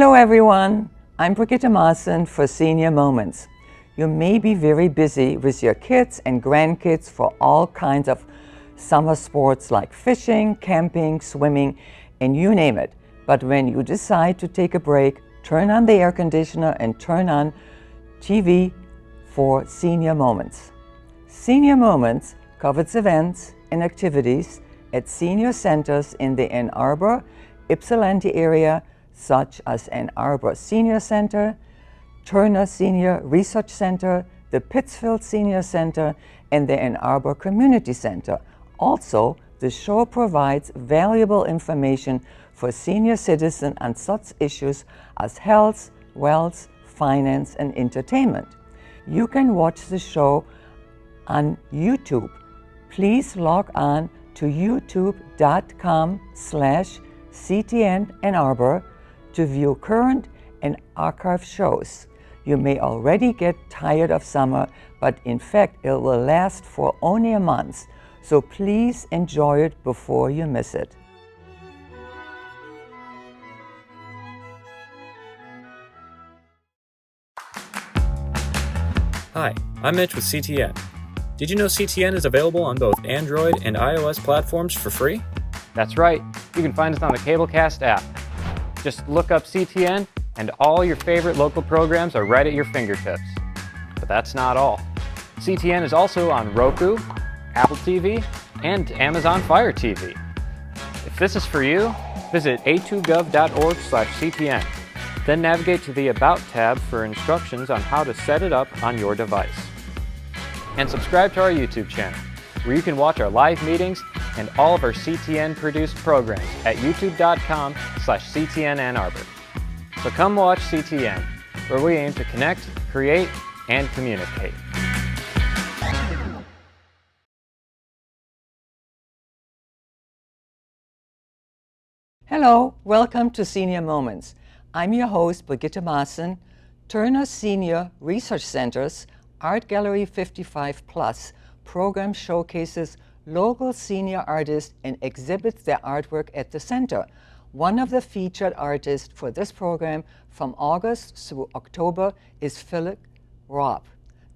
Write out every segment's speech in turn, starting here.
Hello everyone, I'm Brigitte Maassen for Senior Moments. You may be very busy with your kids and grandkids for all kinds of summer sports like fishing, camping, swimming, and you name it. But when you decide to take a break, turn on the air conditioner and turn on TV for Senior Moments. Senior Moments covers events and activities at senior centers in the Ann Arbor, Ypsilanti area, such as Ann Arbor Senior Center, Turner Senior Research Center, the Pittsfield Senior Center, and the Ann Arbor Community Center. Also, the show provides valuable information for senior citizens on such issues as health, wealth, finance, and entertainment. You can watch the show on YouTube. Please log on to youtube.com/CTN Ann Arbor to view current and archive shows. You may already get tired of summer, but in fact it will last for only a month, so please enjoy it before you miss it. Hi, I'm Mitch with CTN. Did you know CTN is available on both Android and iOS platforms for free? That's right, you can find us on the Cablecast app. Just look up CTN and all your favorite local programs are right at your fingertips. But that's not all. CTN is also on Roku, Apple TV, and Amazon Fire TV. If this is for you, visit a2gov.org/CTN. Then navigate to the About tab for instructions on how to set it up on your device. And subscribe to our YouTube channel, where you can watch our live meetings and all of our CTN-produced programs at youtube.com/CTN Ann Arbor. So come watch CTN, where we aim to connect, create, and communicate. Hello, welcome to Senior Moments. I'm your host, Brigitte Maassen. Turner Senior Research Center's Art Gallery 55 Plus program showcases local senior artists and exhibits their artwork at the center. One of the featured artists for this program from August through October is Phyllis Robb,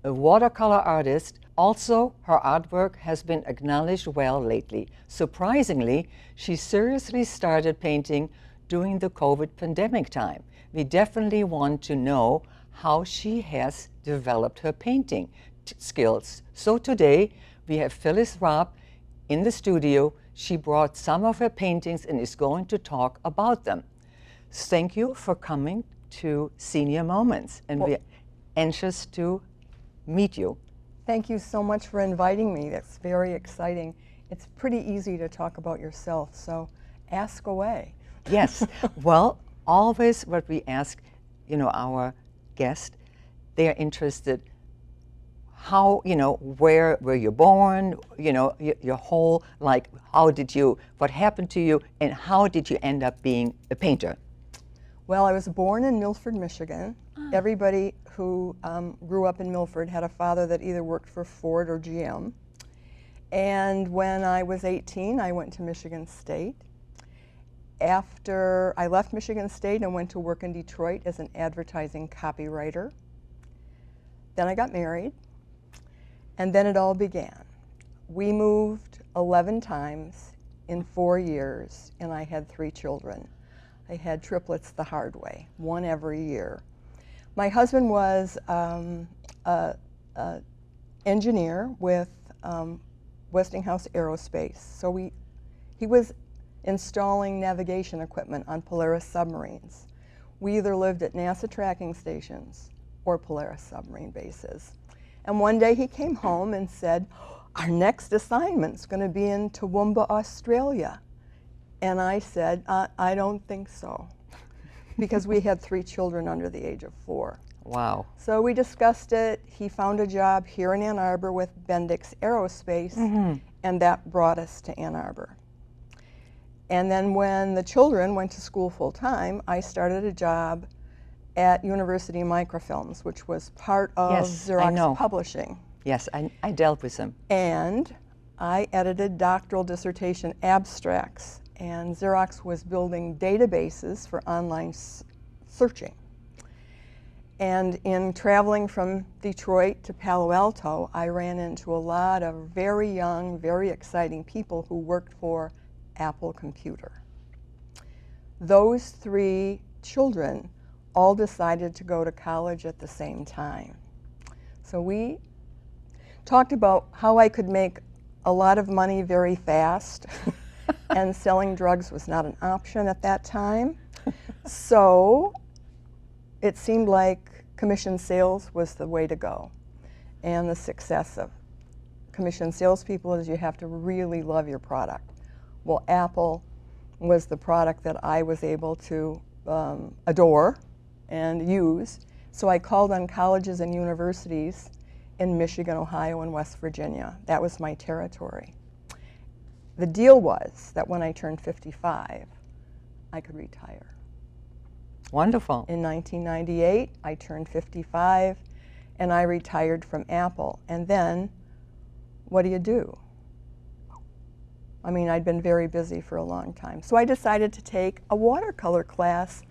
a watercolor artist. Also, her artwork has been acknowledged well lately. Surprisingly, she seriously started painting during the COVID pandemic time. We definitely want to know how she has developed her painting skills. So today, we have Phyllis Robb in the studio. She brought some of her paintings and is going to talk about them. Thank you for coming to Senior Moments, and we're anxious to meet you. Thank you so much for inviting me. That's very exciting. It's pretty easy to talk about yourself, so ask away. Yes, well, always what we ask, our guest, they are interested how, where were you born, your whole, what happened to you, and how did you end up being a painter? Well, I was born in Milford, Michigan. Everybody who grew up in Milford had a father that either worked for Ford or GM. And when I was 18, I went to Michigan State. After I left Michigan State, I went to work in Detroit as an advertising copywriter. Then I got married, and then it all began. We moved 11 times in 4 years, and I had 3 children. I had triplets the hard way, 1 every year. My husband was an engineer with Westinghouse Aerospace, so he was installing navigation equipment on Polaris submarines. We either lived at NASA tracking stations or Polaris submarine bases. And one day he came home and said, our next assignment's going to be in Toowoomba, Australia. And I said, I don't think so, because we had 3 children under the age of 4. Wow. So we discussed it. He found a job here in Ann Arbor with Bendix Aerospace, and that brought us to Ann Arbor. And then when the children went to school full-time, I started a job at University Microfilms, which was part of Xerox Publishing. Yes, I dealt with them. And I edited doctoral dissertation abstracts, and Xerox was building databases for online searching. And in traveling from Detroit to Palo Alto, I ran into a lot of very young, very exciting people who worked for Apple Computer. Those 3 children all decided to go to college at the same time. So we talked about how I could make a lot of money very fast, and selling drugs was not an option at that time. So it seemed like commission sales was the way to go. And the success of commission salespeople is you have to really love your product. Well, Apple was the product that I was able to adore and use. So I called on colleges and universities in Michigan, Ohio, and West Virginia. That was my territory. The deal was that when I turned 55, I could retire. Wonderful. In 1998, I turned 55, and I retired from Apple. And then, what do? I mean, I'd been very busy for a long time. So I decided to take a watercolor class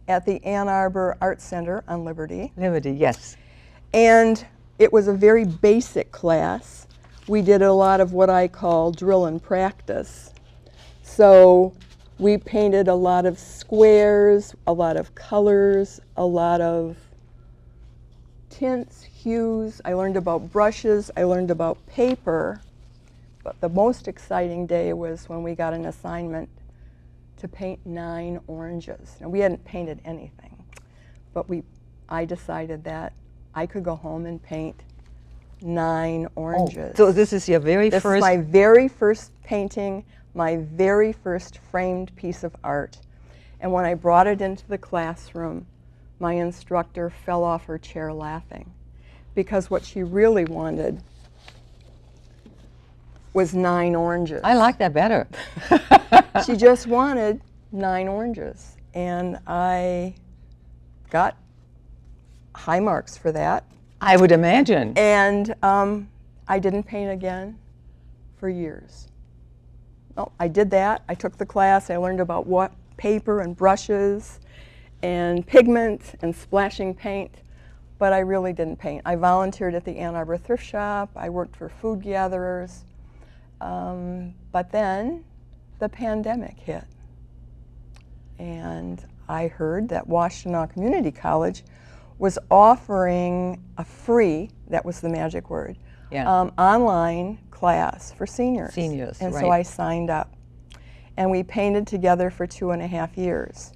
at the Ann Arbor Art Center on Liberty. Liberty, yes. And it was a very basic class. We did a lot of what I call drill and practice. So we painted a lot of squares, a lot of colors, a lot of tints, hues. I learned about brushes. I learned about paper. But the most exciting day was when we got an assignment to paint 9 oranges. Now, we hadn't painted anything, but I decided that I could go home and paint 9 oranges. Oh, so this is your This is my very first painting, my very first framed piece of art. And when I brought it into the classroom, my instructor fell off her chair laughing, because what she really wanted was 9 oranges. I like that better. She just wanted 9 oranges. And I got high marks for that. I would imagine. And I didn't paint again for years. Well, I did that. I took the class. I learned about what paper and brushes and pigment and splashing paint, but I really didn't paint. I volunteered at the Ann Arbor Thrift Shop. I worked for food gatherers. But then the pandemic hit. And I heard that Washtenaw Community College was offering a free, that was the magic word, online class for seniors. Seniors, and right. so I signed up. And we painted together for 2.5 years.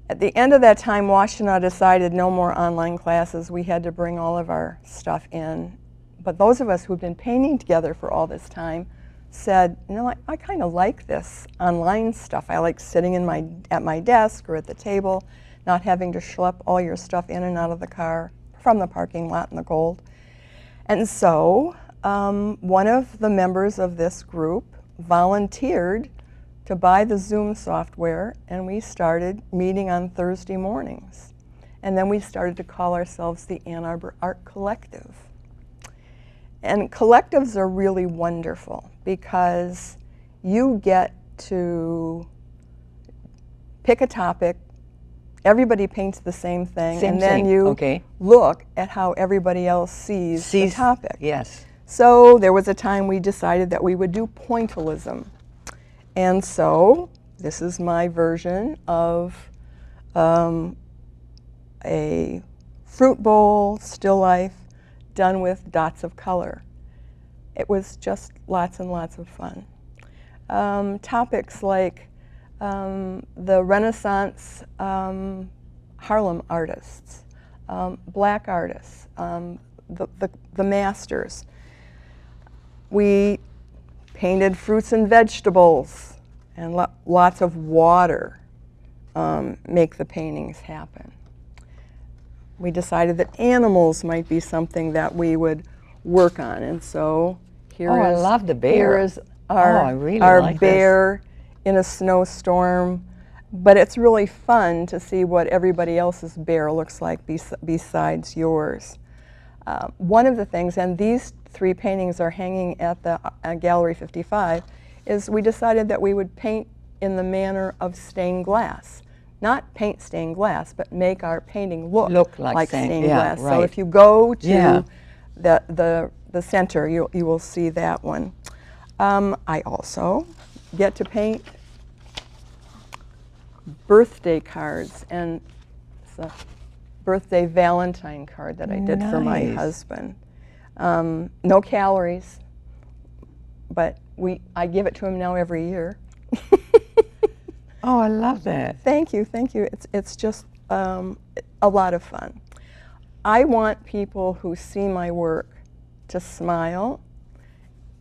At the end of that time, Washtenaw decided no more online classes. We had to bring all of our stuff in. But those of us who'd been painting together for all this time said, you know, I kind of like this online stuff. I like sitting at my desk or at the table, not having to schlep all your stuff in and out of the car from the parking lot in the cold. And so one of the members of this group volunteered to buy the Zoom software, and we started meeting on Thursday mornings. And then we started to call ourselves the Ann Arbor Art Collective. And collectives are really wonderful because you get to pick a topic, everybody paints the same thing, and then you look at how everybody else sees the topic. Yes. So there was a time we decided that we would do pointillism. And so this is my version of a fruit bowl, still life, done with dots of color. It was just lots and lots of fun. Topics like the Renaissance Harlem artists, black artists, the masters. We painted fruits and vegetables, and lots of water make the paintings happen. We decided that animals might be something that we would work on, and so I love the bear. Here is our bear in a snowstorm. But it's really fun to see what everybody else's bear looks like besides yours. One of the things, and these 3 paintings are hanging at the Gallery 55, is we decided that we would paint in the manner of stained glass. not paint stained glass, but make our painting look like stained yeah, glass. right. So if you go to Yeah. the center, you will see that one. I also get to paint birthday cards, and it's a birthday Valentine card that I did for my Nice. husband. No calories, but I give it to him now every year. Oh, I love that. Thank you, thank you. It's just a lot of fun. I want people who see my work to smile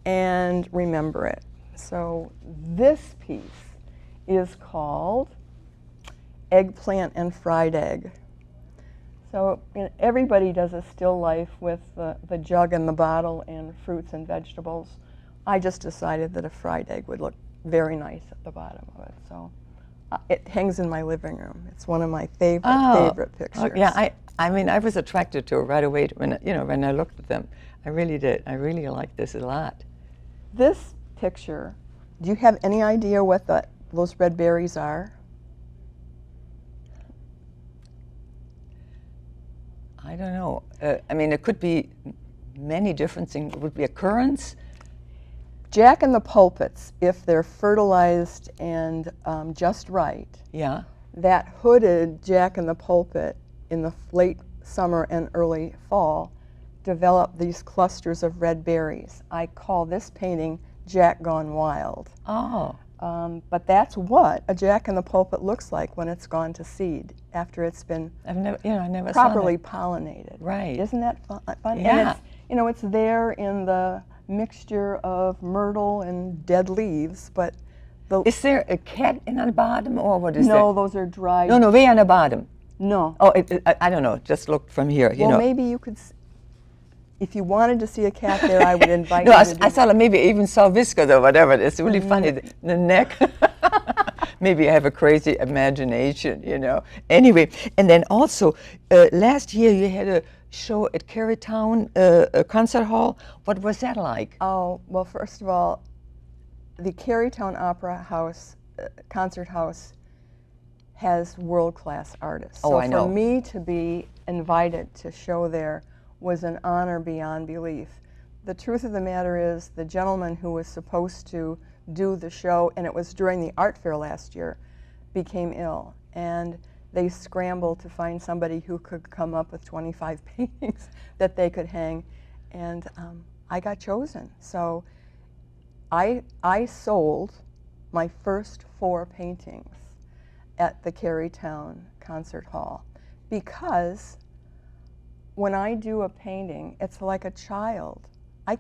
and remember it. So this piece is called Eggplant and Fried Egg. So everybody does a still life with the jug and the bottle and fruits and vegetables. I just decided that a fried egg would look very nice at the bottom of it. So it hangs in my living room. It's one of my favorite pictures. Yeah, I mean, I was attracted to it right away when I looked at them. I really did. I really like this a lot. This picture, do you have any idea what those red berries are? I don't know. I mean, it could be many different things. It would be a currants. Jack in the pulpits, if they're fertilized and just right, Yeah. that hooded Jack in the pulpit in the late summer and early fall develop these clusters of red berries. I call this painting Jack Gone Wild. Oh. But that's what a Jack in the pulpit looks like when it's gone to seed after it's been I never properly saw that. pollinated. Right. Isn't that fun? Yeah. And it's there in the mixture of myrtle and dead leaves, but Is there a cat in the bottom, or what is that? no, those are dried. No, way on the bottom. No. Oh, I don't know. Just look from here. You Well, know. maybe you could, if you wanted to see a cat there, I would invite No, you I to do thought maybe even saw whiskers or whatever. It's really funny. The neck. Maybe I have a crazy imagination, you know. Anyway, and then also last year you had a show at Carytown Concert Hall. What was that like? Oh, well, first of all, the Carytown Opera House, Concert House, has world-class artists. Oh, so I know. for me to be invited to show there was an honor beyond belief. The truth of the matter is the gentleman who was supposed to do the show, and it was during the art fair last year, became ill. And they scrambled to find somebody who could come up with 25 paintings that they could hang. And I got chosen. So I sold my first 4 paintings at the Carytown Concert Hall because when I do a painting, it's like a child.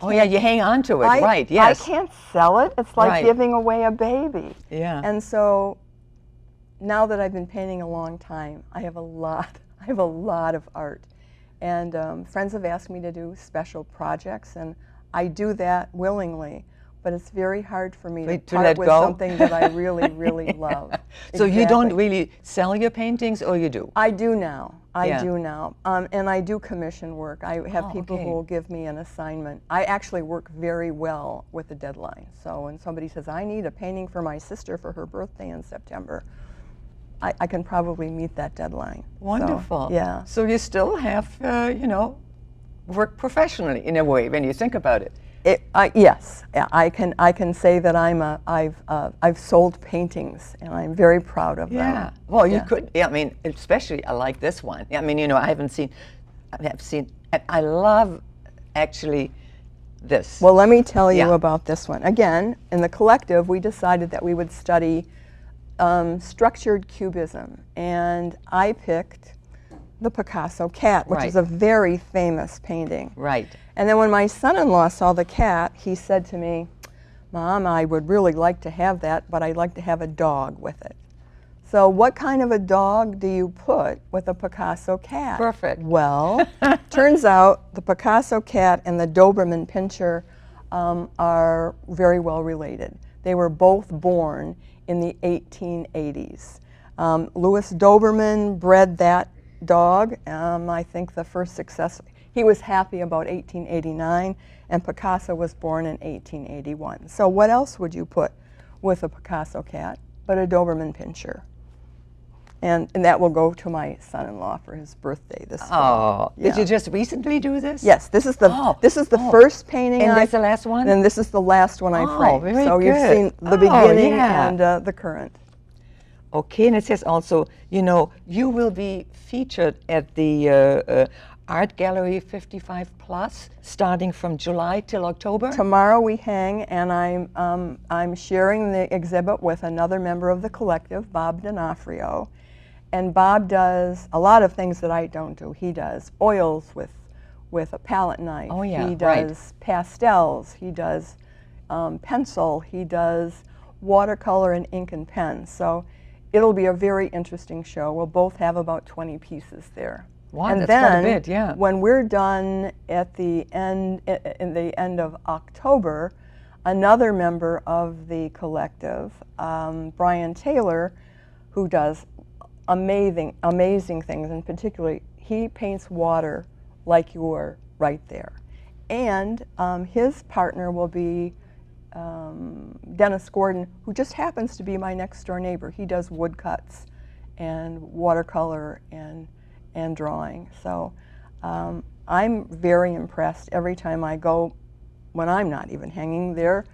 Oh yeah, you hang on to it, right? I Yes. can't sell it. It's like Right. giving away a baby. Yeah. And so now that I've been painting a long time, I have a lot of art. And friends have asked me to do special projects, and I do that willingly. But it's very hard for me to part let with go? something that I really, really love. So you don't Exactly. really sell your paintings, or you do? I do now. I Yeah. do now. And I do commission work. I have Oh, people okay. who will give me an assignment. I actually work very well with the deadline. So when somebody says, I need a painting for my sister for her birthday in September, I can probably meet that deadline. So, Wonderful. yeah. So you still have, work professionally in a way when you think about it. Yes, yeah, I can say that I've sold paintings, and I'm very proud of them. Yeah. Well, you Yeah. could. Yeah, I mean, especially I like this one. I mean, I have seen, and I love actually this. Well, let me tell you Yeah. about this one. Again, in the collective, we decided that we would study structured cubism, and I picked the Picasso cat, which Right. is a very famous painting. Right. And then when my son-in-law saw the cat, he said to me, Mom, I would really like to have that, but I'd like to have a dog with it. So what kind of a dog do you put with a Picasso cat? Perfect. Well, turns out the Picasso cat and the Doberman Pinscher are very well related. They were both born in the 1880s. Louis Doberman bred that dog. I think the first success, he was happy about 1889, and Picasso was born in 1881. So what else would you put with a Picasso cat but a Doberman Pinscher? And that will go to my son-in-law for his birthday this fall. Oh, did you just recently do this? Yes, this is the first painting. And that's the last one? And this is the last one I framed. Very so good. you've seen the beginning yeah. and the current. Okay, and it says also, you know, you will be featured at the Art Gallery 55 Plus starting from July till October. Tomorrow we hang, and I'm sharing the exhibit with another member of the collective, Bob D'Onofrio. And Bob does a lot of things that I don't do. He does oils with a palette knife. Oh, yeah, he does pastels. He does pencil. He does watercolor and ink and pen. So it'll be a very interesting show. We'll both have about 20 pieces there. Wow, and that's then, quite a bit, yeah. when we're done at the end, in the end of October, another member of the collective, Brian Taylor, who does amazing things, and particularly he paints water like you were right there. And his partner will be Dennis Gordon, who just happens to be my next door neighbor. He does woodcuts and watercolor and drawing. So I'm very impressed every time I go, when I'm not even hanging there.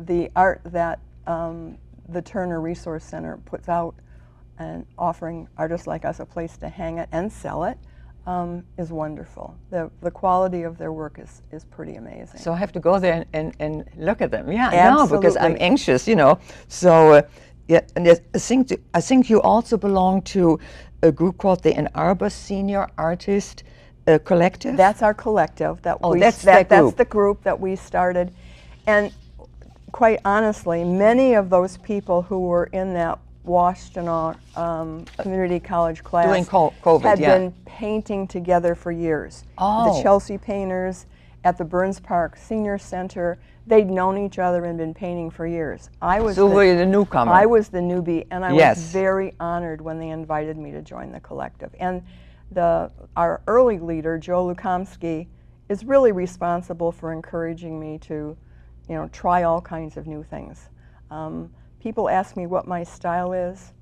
The art that the Turner Resource Center puts out and offering artists like us a place to hang it and sell it is wonderful. The quality of their work is pretty amazing. So I have to go there and look at them. Yeah, Absolutely. no, because I'm anxious, you know. So yeah, and I think you also belong to a group called the Ann Arbor Senior Artist Collective. That's our collective. That's the group that we started, and quite honestly, many of those people who were in that Washtenaw Community College class during COVID, had been painting together for years. Oh. The Chelsea painters at the Burns Park Senior Center, they'd known each other and been painting for years. So were you the newcomer? I was the newbie, and I Yes. was very honored when they invited me to join the collective. And our early leader, Joe Lukomsky, is really responsible for encouraging me to, you know, try all kinds of new things. People ask me what my style is,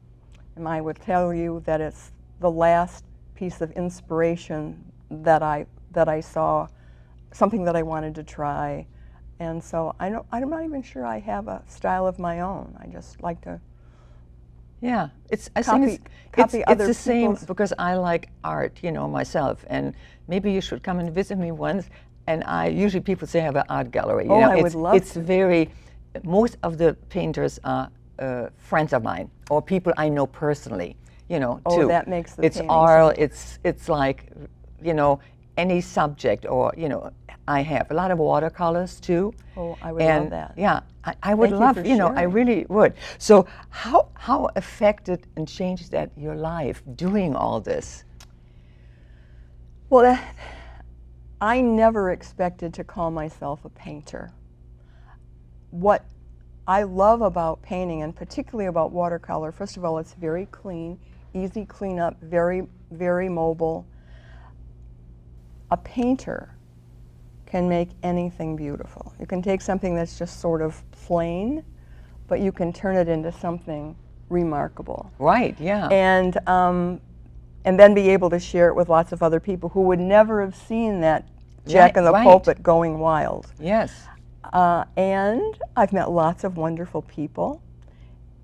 and I would tell you that it's the last piece of inspiration that I saw, something that I wanted to try. And so I'm not even sure I have a style of my own. I just like to copy other it's the same people's. because I like art, you know, myself. And maybe you should come and visit me once. And usually people say I have an art gallery. You know, I would love it's to. very, most of the painters are friends of mine or people I know personally, you know, Oh, too. that makes the It's painting oral, it's like, you know, any subject, or, you know, I have a lot of watercolors too. Oh, I would love that. Yeah, I would Thank you love, for you know, I sharing. really would. So how affected and changed that your life doing all this? Well, I never expected to call myself a painter. What I love about painting, and particularly about watercolor, first of all, it's very clean, easy cleanup, very, very mobile. A painter can make anything beautiful. You can take something that's just sort of plain, but you can turn it into something remarkable. Right, yeah. And then be able to share it with lots of other people who would never have seen that Jack in the Right. Pulpit going wild. Yes. And I've met lots of wonderful people.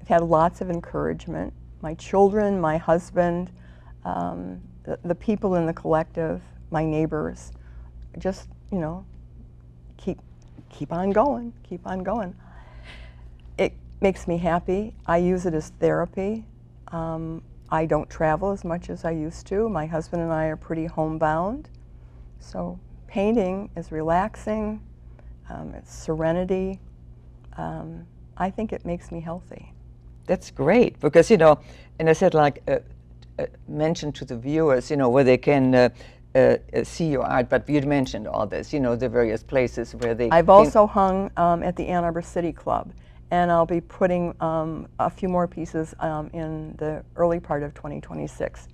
I've had lots of encouragement. My children, my husband, the people in the collective, my neighbors, just, you know, keep on going, keep on going. It makes me happy. I use it as therapy. I don't travel as much as I used to. My husband and I are pretty homebound. So painting is relaxing. It's serenity. I think it makes me healthy. That's great because, you know, and I said, like, mention to the viewers, you know, where they can see your art, but you mentioned all this, you know, the various places where they I've also hung at the Ann Arbor City Club, and I'll be putting a few more pieces in the early part of 2026.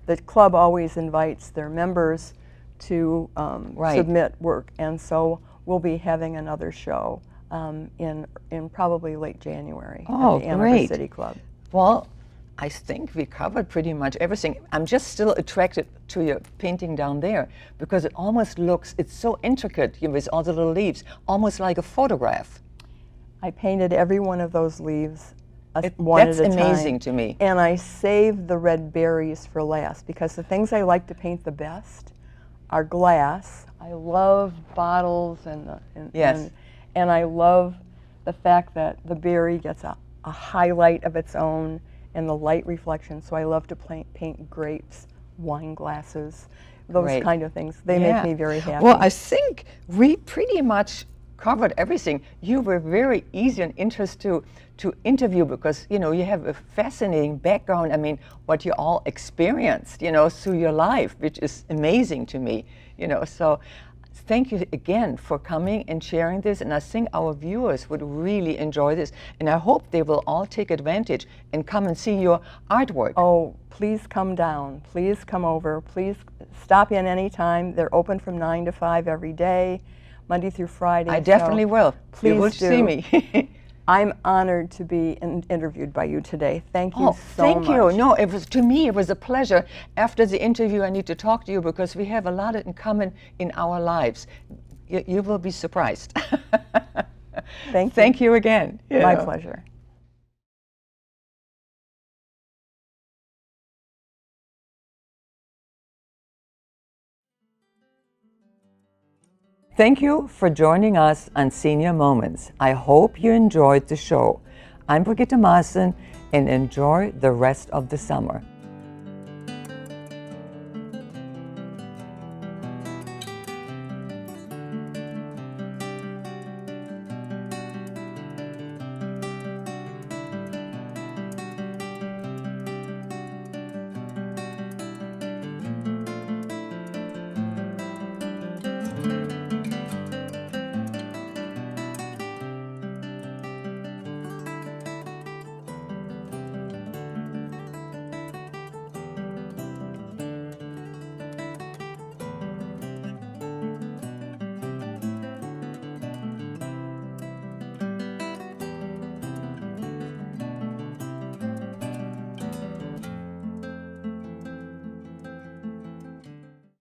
The club always invites their members to Right. submit work, and so we'll be having another show in probably late January Oh, at the Ann Arbor great. City Club. Well, I think we covered pretty much everything. I'm just still attracted to your painting down there because it almost looks, it's so intricate, you know, with all the little leaves, almost like a photograph. I painted every one of those leaves one at a time. That's amazing to me. And I saved the red berries for last because the things I like to paint the best are glass. I love bottles Yes. and I love the fact that the berry gets a highlight of its own and the light reflection. So I love to paint grapes, wine glasses, those Great. kind of things. They Yeah. make me very happy. Well, I think we pretty much covered everything. You were very easy and interesting to interview because, you know, you have a fascinating background. I mean, what you all experienced, you know, through your life, which is amazing to me, you know. So thank you again for coming and sharing this. And I think our viewers would really enjoy this. And I hope they will all take advantage and come and see your artwork. Oh, please come down. Please come over. Please stop in anytime. They're open from 9 to 5 every day, Monday through Friday. I definitely will. Please you will do. see me. I'm honored to be interviewed by you today. Thank you so thank much. you. No, it was, to me, it was a pleasure. After the interview, I need to talk to you because we have a lot in common in our lives. You will be surprised. Thank you. Thank you again. My pleasure. Thank you for joining us on Senior Moments. I hope you enjoyed the show. I'm Brigitte Maassen, and enjoy the rest of the summer.